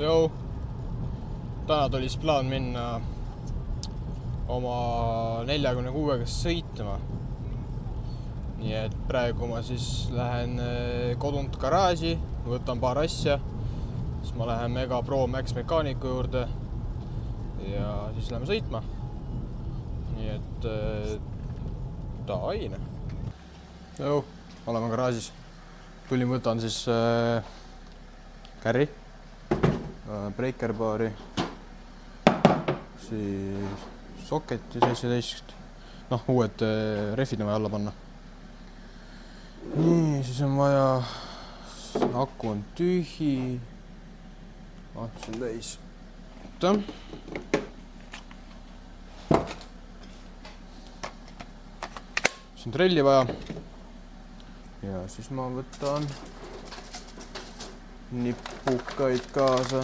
Jou, täna tuli siis plaan minna oma 46-ga sõitma. Nii et praegu ma siis lähen kodunt garaaži, võtan paar asja, siis ma lähen Mega Pro Max mekaaniku juurde ja siis lähme sõitma. Nii et aine. Jou, oleme garaažis. Tulin võtan siis carry, breakerbaari, siis soketi 17, uued refid on vaja alla panna. Nii, siis on vaja, aku on tühi, see on täis. Siis on trelli vaja ja siis ma võtan nipukaid kaasa.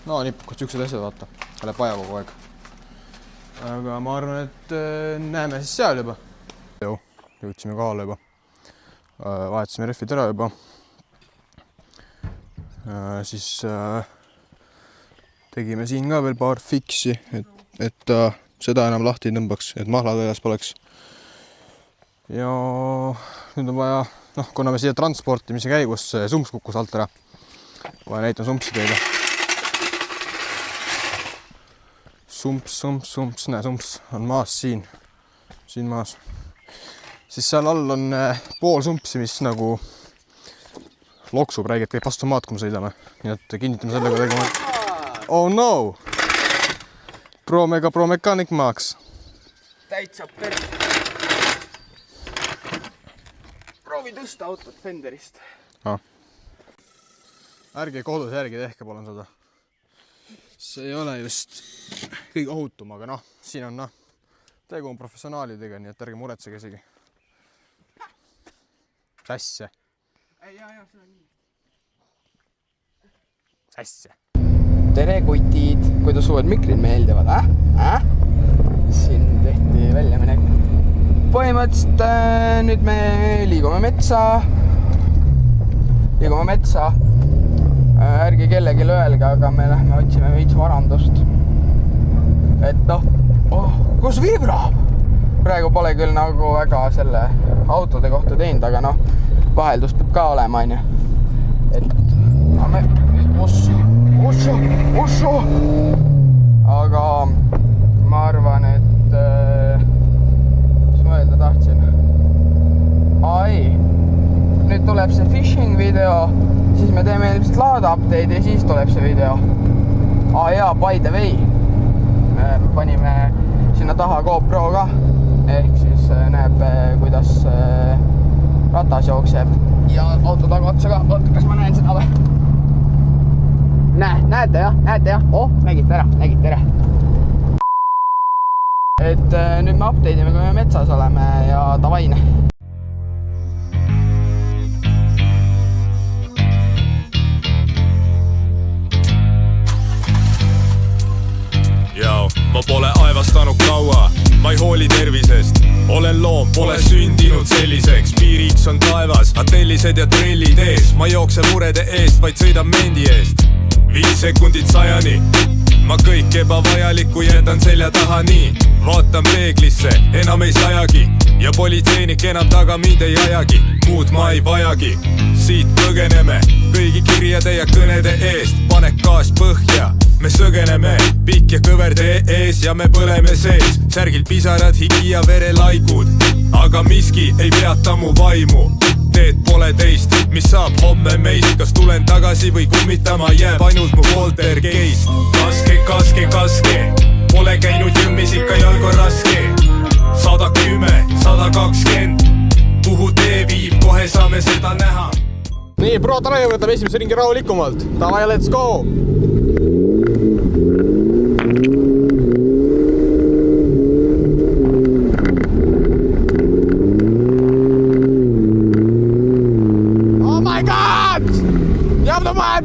Nipukad, siuksed asjad vaata, läheb vaja kogu aeg. Aga ma arvan, et näeme siis seal juba. Jou, jõudsime kohale juba. Vahetasime refid ära juba. Siis tegime siin ka veel paar fiksi, et seda enam lahti ei tõmbaks, et mahlad väljas poleks. Ja nüüd on vaja, kuna me siia transportimise käigus sumps kukkus alt ära. Vaja näitan sumpsi teile. Sumps, näe, sumps on maas siin maas. Siis seal all on pool sumpsi, mis nagu loksub, räägib, käib vastu maad, kui me sõidame. Nii et kinnitame sellega tegema. Oh no! Mega Pro Mechanic Max. Täitsa perse. Proovi tõsta autot Fenderist. Ärge kodus järgi tehke, palun seda. See ei ole just kõige ohutum, aga siin on tegu on professionaalidega, nii et ärge muretsege isegi. Sässe. Jaa, seda nii. Sässe. Tere kutid, kuidas uued mikrid meeldivad, Siin tehti väljaminek. Põhimõtteliselt nüüd me liigume metsa. Ärge kellegi öelge, aga me lähme otsime veits varandust. Et kus vibrab? Praegu pole küll nagu väga selle autode kohta teinud, aga vaheldus peab ka olema, on ju. Et me ussu. Aga ma arvan, et mis ma öelda tahtsin? Nüüd tuleb see fishing video, siis me teeme ilmselt laada update ja siis tuleb see video. Jaa, by the way, me panime sinna taha GoPro ka, ehk siis näeb, kuidas ratas jookseb ja auto tagaotsa ka. Oota, kas ma näen seda või? Näete jah? Nägite ära. Et nüüd me update'ime, kui me metsas oleme ja tavaine. Ma pole aevastanud kaua, ma ei hooli tervisest. Olen loom, pole sündinud selliseks. Piiriks on taevas, atellised ja trellid ees. Ma jookse murede eest, vaid sõidan mendi eest. 5 sekundit 100-ni. Ma kõik ebavajalikku jätan selja taha nii. Vaatan peeglisse, enam ei sajagi. Ja politseinik enam taga mind ei ajagi. Muud ma ei vajagi. Siit põgeneme kõigi kirjade ja kõnede eest. Panek gaas põhja. Me sõgeneme, pikk ja kõver tee ees ja me põleme sees. Särgil pisarad, higi ja verelaikud. Aga miski ei peata mu vaimu. Teed pole teist, mis saab homme meist. Kas tulen tagasi või kummitama jääb ainult mu poltergeist. Kaske, pole käinud jõmmis, ikka jalg on raske. 110, 120, kuhu tee viib, kohe saame seda näha. Nii, Pro Drive võtab esimese ringi rahulikumalt. Davai, let's go! Oh my god! Jääb maal,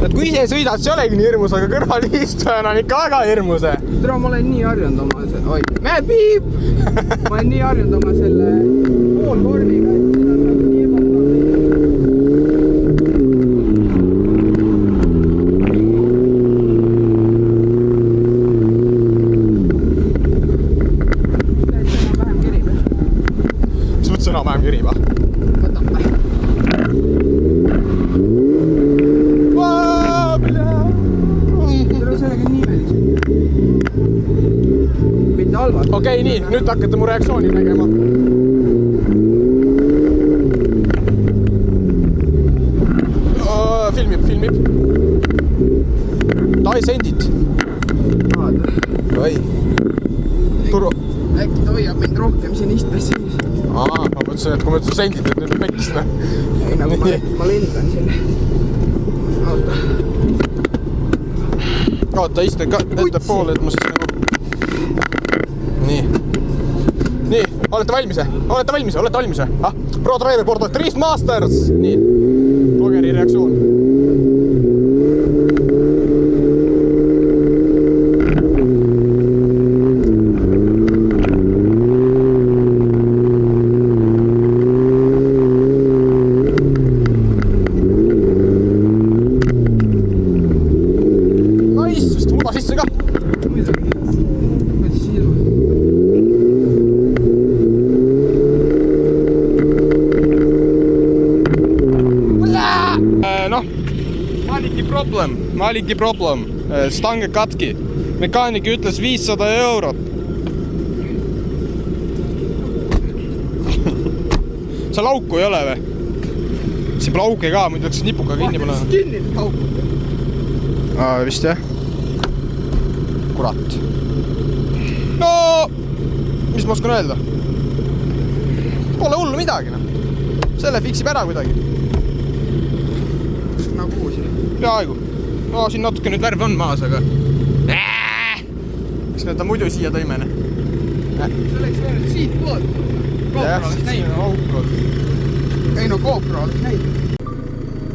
Et kui ise sõidad, see olegi nii hirmus, aga kõrvaliistujana on ikka väga hirmus. Tere, ma olen nii harjunud oma selle... Ma olen nii harjunud oma selle poolkorviga, et sõna vähem kirib, ah? Võtab või? Tere sellega nii välis. Mitte halvalt. Okei, nii, nüüd hakkate mu reaktsiooni nägema. Filmib. Ta ei sendit. Oi. Turu. Äkki ta hoiab mind rohkem siin istes siis. Ma mõtlesin, et kui ma ütlesin sendit, et nüüd pekkis. Ei, nagu ma lendan siin. Oota, iste ka ettepoole, et ma siis nagu... Nii, olete valmis? Ah, Pro Driver Porto Drift Masters! Nii, blogeri reaktsioon. Nice, vist muda sisse ka. Noh, maliki problem. Stange katki. Mekaanik ütles 500 €. Seal auku ei ole või? Siin pole auke ka, muidu läks nipuga kinni panna. Kinni nüüd aukut. Vist jah. Kurat. No, mis ma oskan öelda? Pole hullu midagi, noh. Selle fiksib ära kuidagi. Nagu uusi. Peaaegu. No siin natuke nüüd värv on maas, aga... Miks me ta muidu siia tõime? See oleks veel siit poolt. GoPro oleks näinud. Ei no GoPro oleks näinud.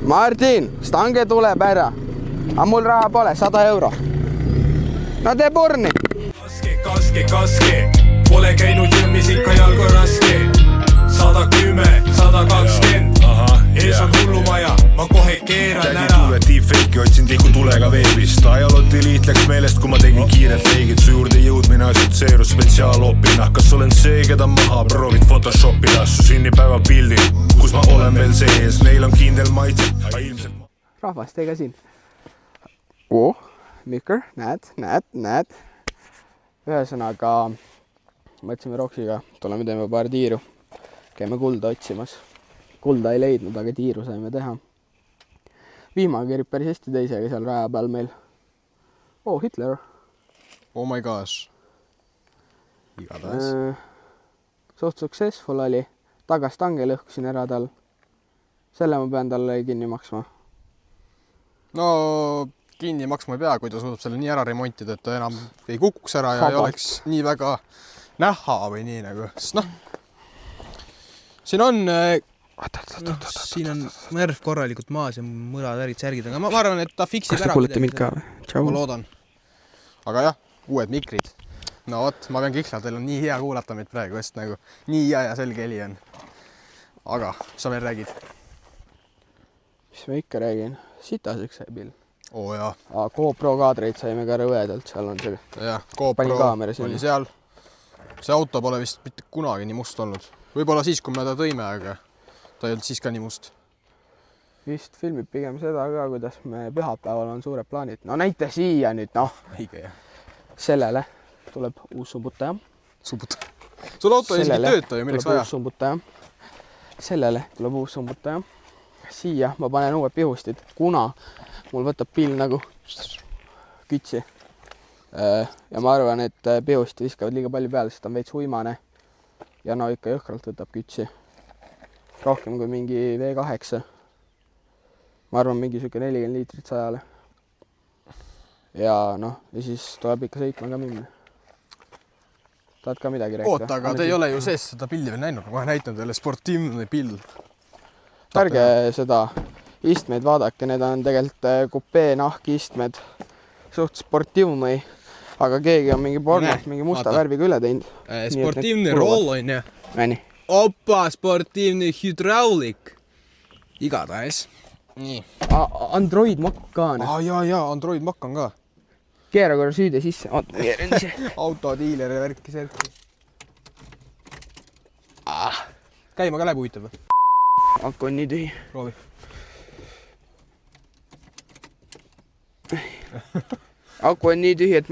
Martin, stange tuleb ära. Aga mul raha pole, 100 €. No tee porni. Kaske. Pole käinud jõmmis ikka jalg on raske. 110, 120. Ees on hullumaja, ma kohe keeran ära. Tule deepfake'i otsin tiku tulega veebist. Ajaloti liit läks meelest, kui ma tegin kiirelt leigid. Su juurde jõudmine asotseerus spetsiaalopina. Kas olen see, keda maha proovid Photoshopida? Su sünnipäeva pildi, kus ma olen veel sees. Neil on kindel maitse. Rahvast ega siin. Mikker, näed. Ühesõnaga, mõtlesime Roksiga, tuleme teeme paar tiiru. Käime kulda otsimas. Kulda ei leidnud, aga tiiru saime teha. Vihma kerib päris hästi teisega seal raja peal meil. Hitler. Oh my gosh. Igatahes. Suht successful oli. Tagastange lõhkusin ära tal. Selle ma pean talle kinni maksma. No, kinni maksma ei pea, kui ta suudab selle nii ära remontida, et ta enam ei kukuks ära ja ei oleks nii väga näha või nii nagu. Sest noh, siin on... siin on märv korralikult maas ja mõrad ärid särgid, aga ma arvan, et ta fiksib ära. Kas te kuulete mind ka või? Tšau. Ma loodan. Aga jah, uued mikrid. No vot, ma pean kihla, teil on nii hea kuulata meid praegu, sest nagu nii hea ja selge heli on. Aga, mis sa veel räägid? Mis ma ikka räägin? Sitaseks sai pill. Jaa. GoPro kaadreid saime ka rõvedalt, seal on see. Jah, GoPro oli seal. See auto pole vist mitte kunagi nii must olnud. Võib-olla siis, kui me ta tõime, aga ta ei olnud siis ka nii must. Vist filmib pigem seda ka, kuidas me pühapäeval on suured plaanid. No näita siia nüüd, noh. Õige, jah. Sellele tuleb uus sumbutaja. Sul auto ei isegi tööta ju, milleks vaja? Sellele tuleb uus sumbutaja. Siia ma panen uued pihustid, kuna mul võtab pill nagu kütsi. Ja ma arvan, et pihustid viskavad liiga palju peale, sest on veits uimane. Ja no ikka jõhkralt võtab kütsi. Rohkem kui mingi V8. Ma arvan, mingi süke 40 liitrit 100-le. Ja noh, ja siis tuleb ikka sõitma ka minna. Tahad ka midagi rääkida? Oota, aga te ei ole ju sees seda pilli veel näinud. Ma näitan teile sportiivne pill. Ärge seda istmeid vaadake, need on tegelikult kupee nahkistmed. Suht sportiivne, aga keegi on mingi pornost mingi musta värviga üle teinud. Sportiivne roll on ja. Opa, sportiivne hydraulik. Igatahes. Nii. Android Mac ka. Jaa, Android Mac on ka. Keera korra süüde sisse. Keeran ise. Autodiileri värki särki. käima ka läheb huvitav. Aku on nii tühi. Proovi. Aku on nii tühi, et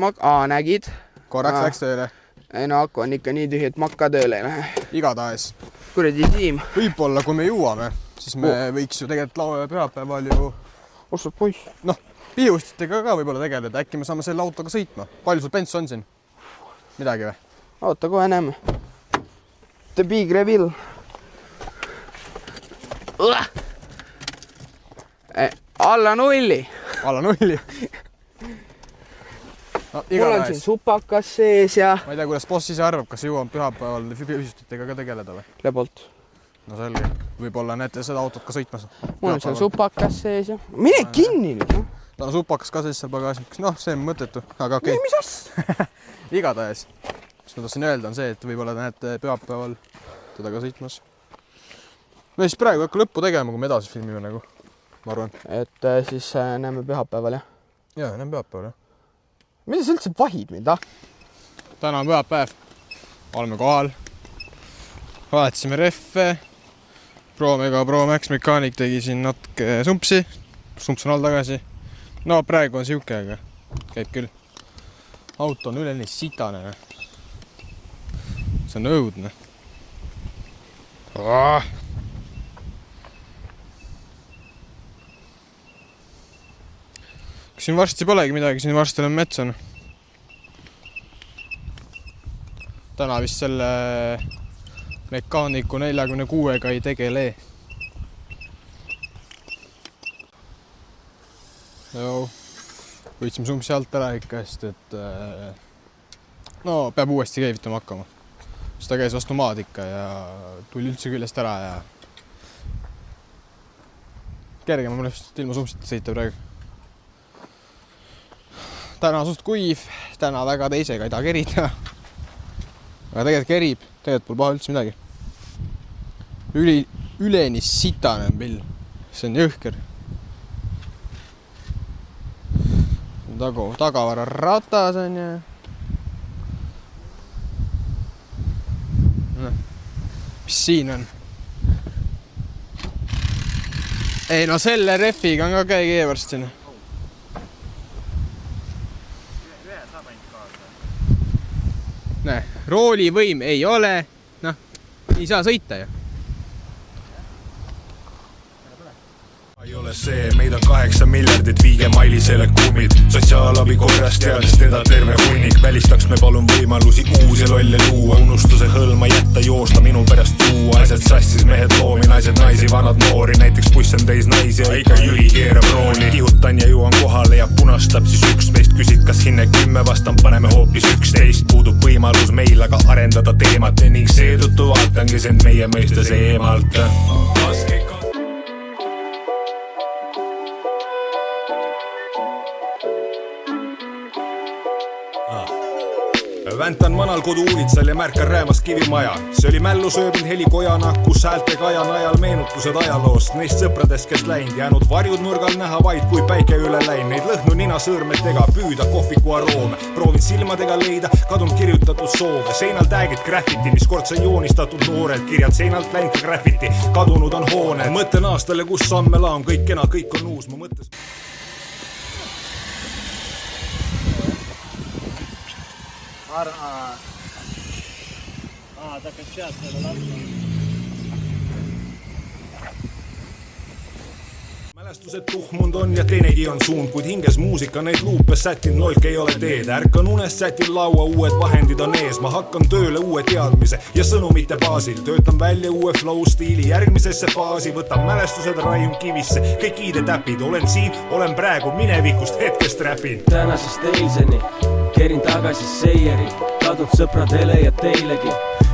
nägid. Korraks läks tööle. Ei no aku on ikka nii tühi, et makka tööle ei lähe. Igatahes. Kuradi Siim. Võib-olla, kui me jõuame, siis me võiks ju tegelikult laupäeval ja pühapäeval ju... Ossad poiss. Noh, pihustitega ka võib-olla tegeleda. Äkki me saame selle autoga sõitma. Palju sul bensu on siin? Midagi või? Oota, kohe näeme. The big reveal. Alla nulli. Alla nulli. No, mul on siin supakas sees ja... Ma ei tea, kuidas boss ise arvab, kas jõuan pühapäeval pihustitega ka tegeleda või? Lebolt. No selge. Võib-olla näete seda autot ka sõitmas. Mul on seal supakas sees ja... Mine kinni nüüd, noh. No supakas ka sees seal pagasnikus. Noh, see on mõttetu. Aga okei. Mis asja? Igatahes. Mis ma tahtsin öelda on see, et võib-olla näete pühapäeval teda ka sõitmas. No siis praegu hakka lõppu tegema, kui me edasi filmime nagu. Ma arvan. Et siis näeme pühapäeval, jah? Jaa, näeme pühapäeval, jah. Mida sa üldse vahid mind, ah? Täna on pühapäev. Oleme kohal. Vahetasime reffe. Pro Max Mechanic tegi siin natuke sumpsi. Sumps on all tagasi. No praegu on siuke, aga käib küll. Auto on üleni sitane. See on õudne. Siin varsti polegi midagi, siin varsti on mets on. Täna vist selle mekaaniku 46-ga ei tegele. Võitsime sumpsi alt ära ikka, sest et no peab uuesti käivitama hakkama. Siis ta käis vastu maad ikka ja tuli üldse küljest ära ja kergem on mõnest ilma sumpsita sõita praegu. Täna suht kuiv, täna väga teisega ei taha kerida. Aga tegelikult kerib, tegelikult pole paha üldse midagi. Üleni sitane on pill. See on jõhker. Tagavara ratas on ja... Mis siin on? Ei no selle refiga on ka käigi varsti siin. Näe, roolivõim ei ole, noh, ei saa sõita ju. Ei ole see, meid on 8 miljardit, viige mailisele kummid. Sotsiaalabi korras teades teda terve hunnik. Välistaks me palun võimalusi uusi lolle luua. Unustuse hõlma jätta, joosta minu pärast juua. Asjad sassis, mehed loomi, naised naisi, vanad noori. Näiteks buss on täis naisi ja ikka juhi keerab rooli. Kihutan ja jõuan kohale ja punastab siis üks meist. Küsid, kas hinne 10 vastan, paneme hoopis 11. Puudub võimalus meil aga arendada teemat ning seetõttu vaatangi sind meie mõistes eemalt. Väntan manal kodu uulitsal ja märkan räämas kivimaja. See oli mällu sööbind helikojana, kus häältega ajan ajal meenutused ajaloost. Neist sõpradest, kes läinud, jäänud varjud nurgal näha vaid, kui päike üle läin. Neid lõhnu nina sõõrmetega, püüda kohviku aroome. Proovin silmadega leida, kadunud kirjutatud soove. Seinal tagid graffiti, mis kord sai joonistatud noored. Kirjad seinalt läinud ka graffiti, kadunud on hooned. Mõtlen aastale, kus samme laam, kõik kena, kõik on uus. Ma mõttes... так и сейчас Mälestused tuhmund on ja teinegi on suund, kuid hinges muusika neid luupe sätin, lolk ei ole teed. Ärkan unest sätin laua, uued vahendid on ees. Ma hakkan tööle uue teadmise ja sõnumite baasil. Töötan välja uue flow stiili järgmisesse faasi. Võtan mälestused, raiun kivisse, kõik ID-täpid. Olen siin, olen praegu, minevikust hetkest räpin. Tänasest eilseni kerin tagasi Seieri, kadunud sõpradele ja teilegi,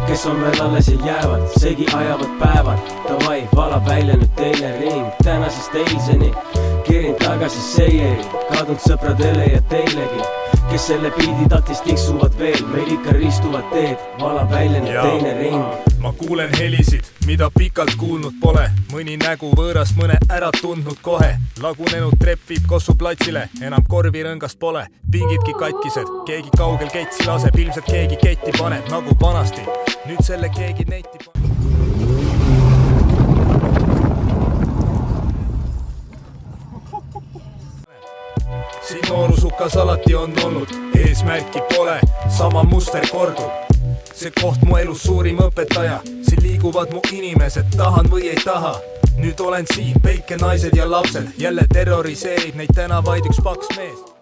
kes on veel alles ja jäävad, segi ajavad päevad. Davai, valab välja nüüd teine ring. Tänasest eilseni kerin tagasi Seieri, kadunud sõpradele ja teilegi, kes selle biidi taktis tiksuvad veel. Meil ikka ristuvad teed, valab välja nüüd teine ring. Ma kuulen helisid, mida pikalt kuulnud pole. Mõni nägu võõras, mõne ära tundnud kohe. Lagunenud trepp viib Kossu platsile, enam korvi rõngast pole. Pingidki katkised, keegi kaugel ketsi laseb. Ilmselt keegi ketti paneb nagu vanasti, nüüd selle keegi netti paneb. siin noorusukas alati on olnud, eesmärki pole, sama muster kordub. See koht mu elus suurim õpetaja, siin liiguvad mu inimesed, tahan või ei taha. Nüüd olen siin, päike, naised ja lapsed, jälle terroriseerib neid tänavaid üks paks mees.